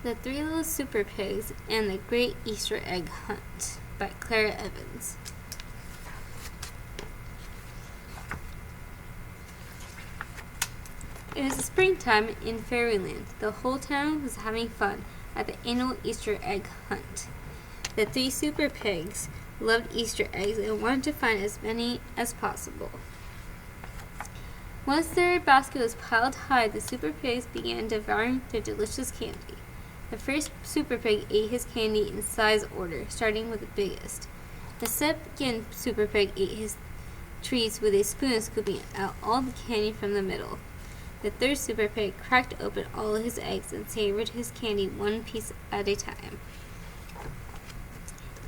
The Three Little Super Pigs and the Great Easter Egg Hunt by Clara Evans. It was springtime in Fairyland. The whole town was having fun at the annual Easter egg hunt. The three Super Pigs loved Easter eggs and wanted to find as many as possible. Once their basket was piled high, the Super Pigs began devouring their delicious candy. The first Super Pig ate his candy in size order, starting with the biggest. The second Super Pig ate his treats with a spoon, scooping out all the candy from the middle. The third Super Pig cracked open all his eggs and savored his candy one piece at a time.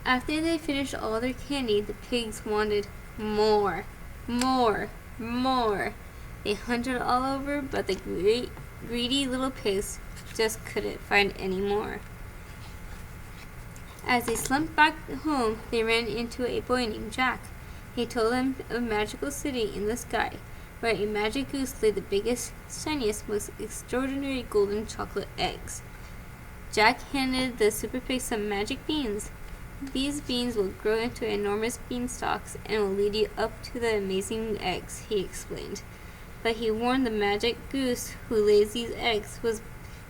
After they finished all their candy, the pigs wanted more, more, more. They hunted all over, but the greedy little pigs just couldn't find any more. As they slumped back home, they ran into a boy named Jack. He told them of a magical city in the sky, where a magic goose laid the biggest, shiniest, most extraordinary golden chocolate eggs. Jack handed the Super Pigs some magic beans. These beans will grow into enormous beanstalks and will lead you up to the amazing eggs, he explained. But he warned the magic goose who lays these eggs was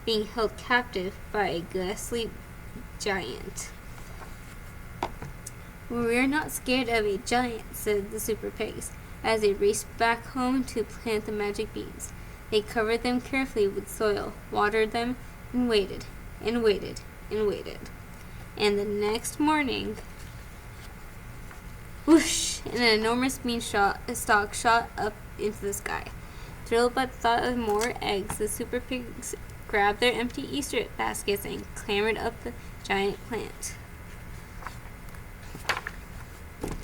being held captive by a ghastly giant. "We're not scared of a giant," said the Super Pigs, as they raced back home to plant the magic beans. They covered them carefully with soil, watered them, and waited, and waited, and waited. And the next morning, whoosh, an enormous beanstalk shot up into the sky. Thrilled by the thought of more eggs, the Super Pigs grabbed their empty Easter baskets and clambered up the giant plant.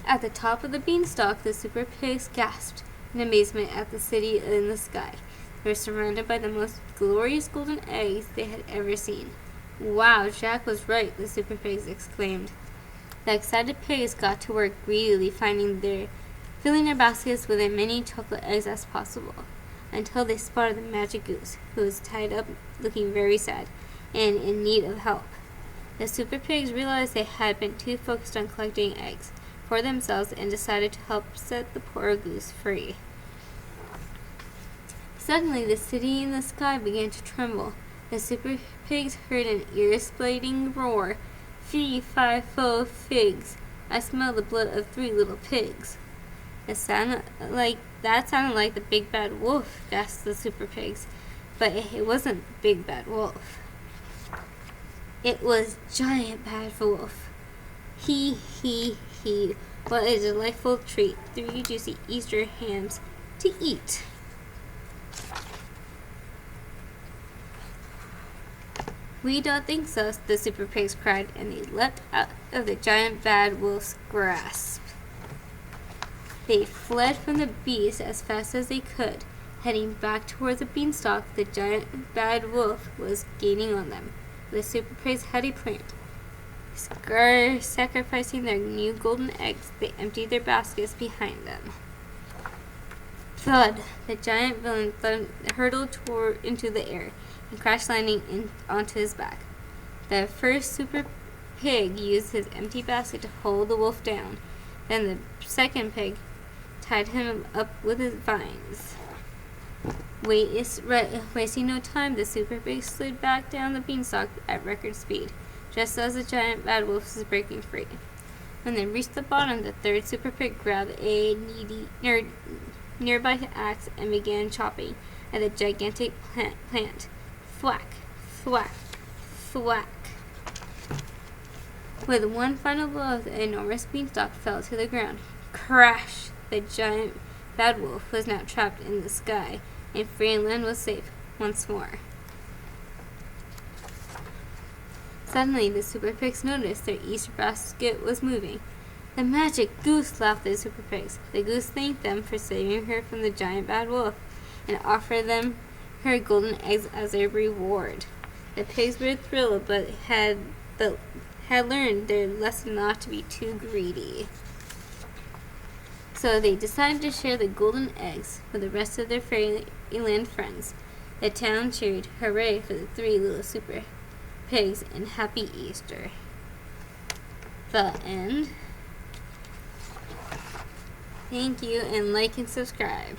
At the top of the beanstalk, the Super Pigs gasped in amazement at the city in the sky. They were surrounded by the most glorious golden eggs they had ever seen. "Wow, Jack was right," the Super Pigs exclaimed. The excited pigs got to work greedily filling their baskets with as many chocolate eggs as possible, until they spotted the magic goose, who was tied up looking very sad and in need of help. The Super Pigs realized they had been too focused on collecting eggs for themselves and decided to help set the poor goose free. Suddenly, the city in the sky began to tremble. The Super Pigs heard an ear-splitting roar. "Fee, fi, fo, figs! I smell the blood of three little pigs." That sounded like the big bad wolf, gasped the Super Pigs. But it wasn't the big bad wolf. It was Giant Bad Wolf. He. What a delightful treat. 3 juicy Easter hams to eat. "We don't think so," the Super Pigs cried, and they leapt out of the Giant Bad Wolf's grasp. They fled from the beast as fast as they could. Heading back towards the beanstalk, the Giant Bad Wolf was gaining on them. The Super Pigs had a plan. Sacrificing their new golden eggs, they emptied their baskets behind them. Thud! The giant villain hurtled into the air and crashed, landing onto his back. The first Super Pig used his empty basket to hold the wolf down. Then the second pig tied him up with his vines. Wasting no time, the Super Pig slid back down the beanstalk at record speed, just as the Giant Bad Wolf was breaking free. When they reached the bottom, the third Super Pig grabbed a nearby axe and began chopping at the gigantic plant. Thwack, thwack, thwack. With one final blow, the enormous beanstalk fell to the ground. Crash! The Giant Bad Wolf was now trapped in the sky, and Fairyland was safe once more. Suddenly, the Super Pigs noticed their Easter basket was moving. "The magic goose!" laughed the Super Pigs. The goose thanked them for saving her from the Giant Bad Wolf and offered them her golden eggs as a reward. The pigs were thrilled, but had learned their lesson not to be too greedy. So they decided to share the golden eggs with the rest of their Fairyland friends. The town cheered hooray for the 3 little Super Pigs and Happy Easter. The end. Thank you, and like and subscribe.